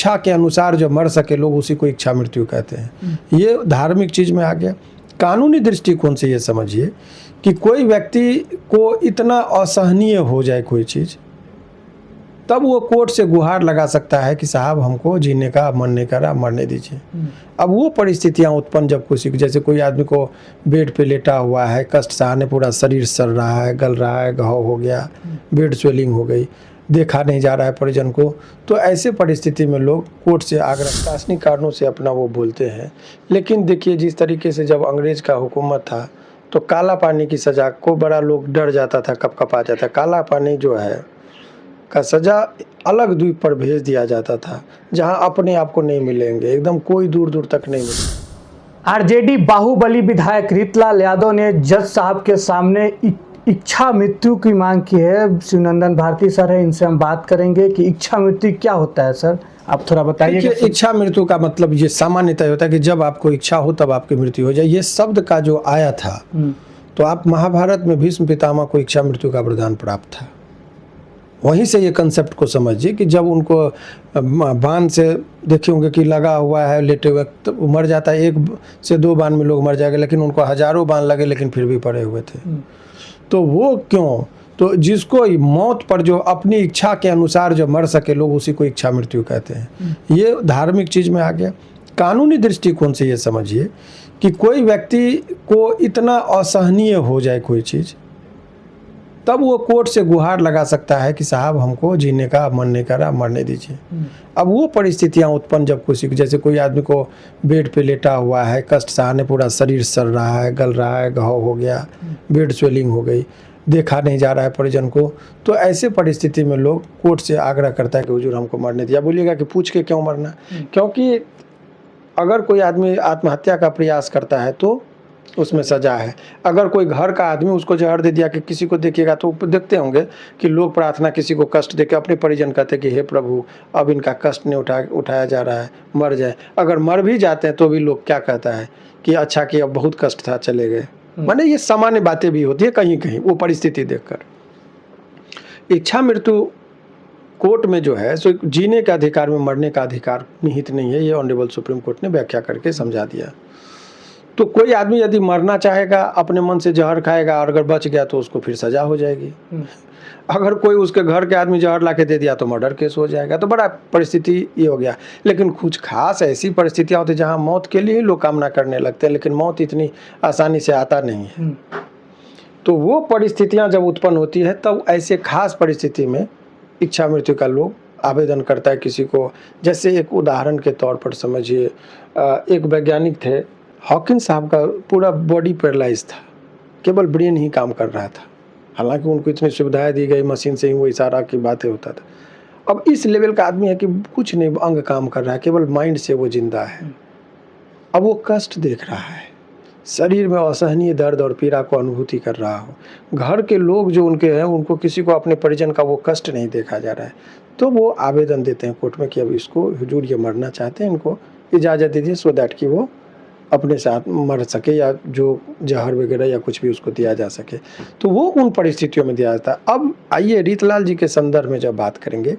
इच्छा के अनुसार जो मर सके लोग उसी को इच्छा मृत्यु कहते हैं। ये धार्मिक चीज़ में आ गया। कानूनी दृष्टिकोण से ये समझिए कि कोई व्यक्ति को इतना असहनीय हो जाए कोई चीज़, तब वो कोर्ट से गुहार लगा सकता है कि साहब हमको जीने का मन नहीं कर रहा, मरने दीजिए। अब वो परिस्थितियाँ उत्पन्न जब किसी को, जैसे कोई आदमी को बेड पे लेटा हुआ है, कष्ट सहने, पूरा शरीर सड़ रहा है, गल रहा है, घाव हो गया, बेड स्वेलिंग हो गई, देखा नहीं जा रहा है परिजन को, तो ऐसे परिस्थिति में लोग कोर्ट से आग्रह प्रशासनिक कारणों से अपना वो बोलते हैं। लेकिन देखिए जिस तरीके से जब अंग्रेज का हुकूमत था तो काला पानी की सज़ा को बड़ा लोग डर जाता था, कपकपा जाता। काला पानी जो है का सज़ा अलग द्वीप पर भेज दिया जाता था जहां अपने आप को नहीं मिलेंगे, एकदम कोई दूर दूर तक नहीं मिलेंगे। आरजेडी बाहुबली विधायक रीतलाल यादव ने जज साहब के सामने इच्छा मृत्यु की मांग की है। शिवनंदन भारती सर है, इनसे हम बात करेंगे कि इच्छा मृत्यु क्या होता है। सर आप थोड़ा बताइए। इच्छा मृत्यु का मतलब ये सामान्यतः होता है कि जब आपको इच्छा हो तब आपकी मृत्यु हो जाए। ये शब्द का जो आया था तो आप महाभारत में भीष्म पितामह को इच्छा मृत्यु का वरदान प्राप्त था, वहीं से ये कंसेप्ट को समझिए कि जब उनको बाण से देखे होंगे कि लगा हुआ है लेटे हुए, तो मर जाता है। 1 से 2 बाण में लोग मर जाएंगे, लेकिन उनको हजारों बाण लगे लेकिन फिर भी पड़े हुए थे। तो वो क्यों? तो जिसको मौत पर जो अपनी इच्छा के अनुसार जो मर सके लोग उसी को इच्छा मृत्यु कहते हैं। ये धार्मिक चीज़ में आ गया। कानूनी दृष्टिकोण से ये समझिए कि कोई व्यक्ति को इतना असहनीय हो जाए कोई चीज़, तब वो कोर्ट से गुहार लगा सकता है कि साहब हमको जीने का मन नहीं कर रहा, मरने दीजिए। अब वो परिस्थितियाँ उत्पन्न जब किसी को, जैसे कोई आदमी को बेड पे लेटा हुआ है, कष्ट सहने, पूरा शरीर सड़ रहा है, गल रहा है, घाव हो गया, बेड स्वेलिंग हो गई, देखा नहीं जा रहा है परिजन को, तो ऐसे परिस्थिति में लोग कोर्ट से आग्रह करता है कि हुजूर हमको मरने दिया। बोलिएगा कि पूछ के क्यों मरना? क्योंकि अगर कोई आदमी आत्महत्या का प्रयास करता है तो उसमें सजा है। अगर कोई घर का आदमी उसको जहर दे दिया, कि किसी को देखिएगा तो देखते होंगे कि लोग प्रार्थना, किसी को कष्ट देके अपने परिजन कहते हैं कि हे प्रभु अब इनका कष्ट नहीं उठाया जा रहा है, मर जाए। अगर मर भी जाते हैं तो भी लोग क्या कहता है कि अच्छा कि अब बहुत कष्ट था, चले गए। माने ये सामान्य बातें भी होती है कहीं कहीं वो परिस्थिति देखकर। इच्छा मृत्यु कोर्ट में जो है सो जीने के अधिकार में मरने का अधिकार निहित नहीं है। ये ऑनरेबल सुप्रीम कोर्ट ने व्याख्या करके समझा दिया। तो कोई आदमी यदि मरना चाहेगा अपने मन से जहर खाएगा और अगर बच गया तो उसको फिर सजा हो जाएगी। अगर कोई उसके घर के आदमी जहर ला के दे दिया तो मर्डर केस हो जाएगा। तो बड़ा परिस्थिति ये हो गया। लेकिन कुछ खास ऐसी परिस्थितियाँ होती हैं जहाँ मौत के लिए ही लोग कामना करने लगते हैं, लेकिन मौत इतनी आसानी से आता नहीं है। तो वो परिस्थितियाँ जब उत्पन्न होती है तब ऐसे खास परिस्थिति में इच्छा मृत्यु का लोग आवेदन करता है किसी को। जैसे एक उदाहरण के तौर पर समझिए, एक वैज्ञानिक थे, हॉकिंस साहब का पूरा बॉडी पैरालाइज था, केवल ब्रेन ही काम कर रहा था। हालांकि उनको इतनी सुविधाएं दी गई, मशीन से ही वो इशारा की बातें होता था। अब इस लेवल का आदमी है कि कुछ नहीं अंग काम कर रहा है, केवल माइंड से वो जिंदा है। अब वो कष्ट देख रहा है, शरीर में असहनीय दर्द और पीड़ा को अनुभूति कर रहा हो। घर के लोग जो उनके हैं उनको किसी को अपने परिजन का वो कष्ट नहीं देखा जा रहा है। तो वो आवेदन देते हैं कोर्ट में कि अब इसको हुजूर ये मरना चाहते हैं, इनको इजाज़त दीजिए सो दैट कि वो अपने साथ मर सके या जो जहर वगैरह या कुछ भी उसको दिया जा सके। तो वो उन परिस्थितियों में दिया जाता है। अब आइए रीतलाल जी के संदर्भ में जब बात करेंगे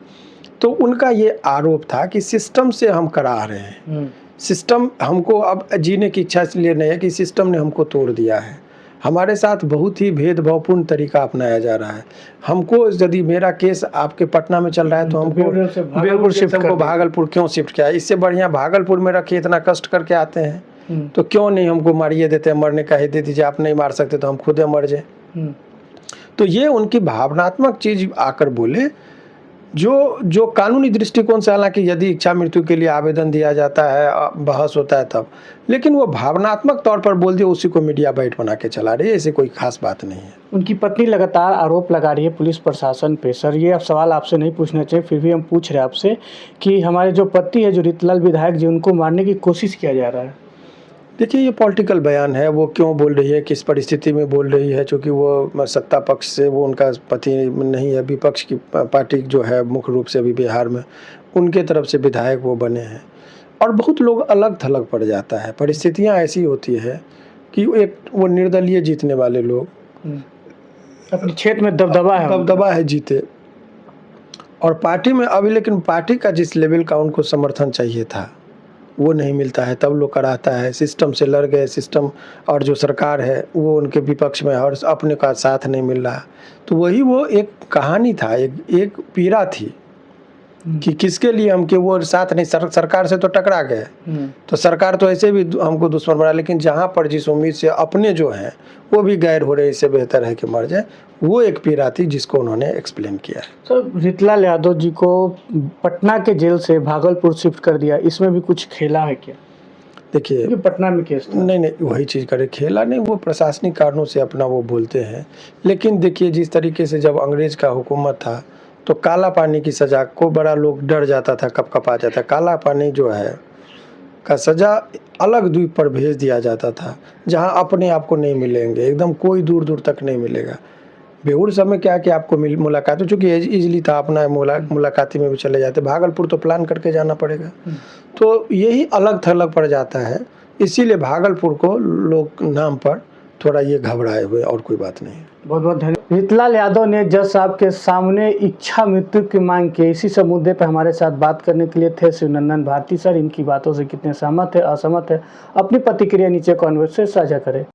तो उनका ये आरोप था कि सिस्टम से हम करा रहे हैं। सिस्टम हमको अब जीने की इच्छा इसलिए नहीं है कि सिस्टम ने हमको तोड़ दिया है। हमारे साथ बहुत ही भेदभावपूर्ण तरीका अपनाया जा रहा है। हमको यदि मेरा केस आपके पटना में चल रहा है तो हमको भागलपुर क्यों शिफ्ट किया? इससे बढ़िया भागलपुर में रखिए, इतना कष्ट करके आते हैं तो क्यों नहीं हमको मारिए देते हैं? मरने का ही दे दीजिए, आप नहीं मार सकते तो हम खुद मर जाए। तो ये उनकी भावनात्मक चीज आकर बोले, जो कानूनी दृष्टिकोण से, हालांकि यदि इच्छा मृत्यु के लिए आवेदन दिया जाता है, बहस होता है तब, लेकिन वो भावनात्मक तौर पर बोल दिया, उसी को मीडिया बाइट बना के चला रही है। ऐसे कोई खास बात नहीं है। उनकी पत्नी लगातार आरोप लगा रही है पुलिस प्रशासन पे। सर ये अब सवाल आपसे नहीं पूछना चाहिए, फिर भी हम पूछ रहे हैं आपसे कि हमारे जो पति है, जो रीतलाल विधायक जी, उनको मारने की कोशिश किया जा रहा है। देखिए ये पॉलिटिकल बयान है। वो क्यों बोल रही है, किस परिस्थिति में बोल रही है? चूँकि वो सत्ता पक्ष से, वो उनका पति नहीं है, विपक्ष की पार्टी जो है मुख्य रूप से अभी बिहार में, उनके तरफ से विधायक वो बने हैं। और बहुत लोग अलग थलग पड़ जाता है। परिस्थितियाँ ऐसी होती है कि एक वो निर्दलीय जीतने वाले लोग अपने क्षेत्र में दबदबा है जीते, और पार्टी में अभी लेकिन पार्टी का जिस लेवल का उनको समर्थन चाहिए था वो नहीं मिलता है, तब लोग कराता है। सिस्टम से लड़ गए, सिस्टम और जो सरकार है वो उनके विपक्ष में और अपने का साथ नहीं मिल रहा। तो वही वो एक कहानी था, एक पीड़ा थी कि किसके लिए हम के वो साथ नहीं, सरकार से तो टकरा गए, तो सरकार तो ऐसे भी हमको दुश्मन बना, लेकिन जहाँ पर जिस उम्मीद से अपने जो हैं वो भी गैर हो रहे, इससे बेहतर है कि मर जाए, वो एक पीड़ा थी जिसको उन्होंने एक्सप्लेन किया है। सर, रीतलाल यादव जी को पटना के जेल से भागलपुर शिफ्ट कर दिया, इसमें भी कुछ खेला है क्या? देखिए ये पटना में केस था। नहीं वही चीज़ करे, खेला नहीं, वो प्रशासनिक कारणों से अपना वो बोलते हैं। लेकिन देखिए जिस तरीके से जब अंग्रेज का हुकूमत था तो काला पानी की सज़ा को बड़ा लोग डर जाता था, कप आ जाता। काला पानी जो है का सज़ा अलग द्वीप पर भेज दिया जाता था जहां अपने आप को नहीं मिलेंगे, एकदम कोई दूर दूर तक नहीं मिलेगा। बेउर समय क्या कि आपको मुलाकात हो, चूँकि ईजिली था, अपना मुलाकाती में भी चले जाते। भागलपुर तो प्लान करके जाना पड़ेगा, तो यही अलग थलग पड़ जाता है। इसीलिए भागलपुर को लोग नाम पर थोड़ा ये घबराए हुए, और कोई बात नहीं है। बहुत बहुत धन्यवाद। रीतलाल यादव ने जज साहब के सामने इच्छा मृत्यु की मांग की। इसी सब मुद्दे पर हमारे साथ बात करने के लिए थे शिवनंदन भारती सर। इनकी बातों से कितने सहमत है, असहमत है, अपनी प्रतिक्रिया नीचे कमेंट से साझा करें।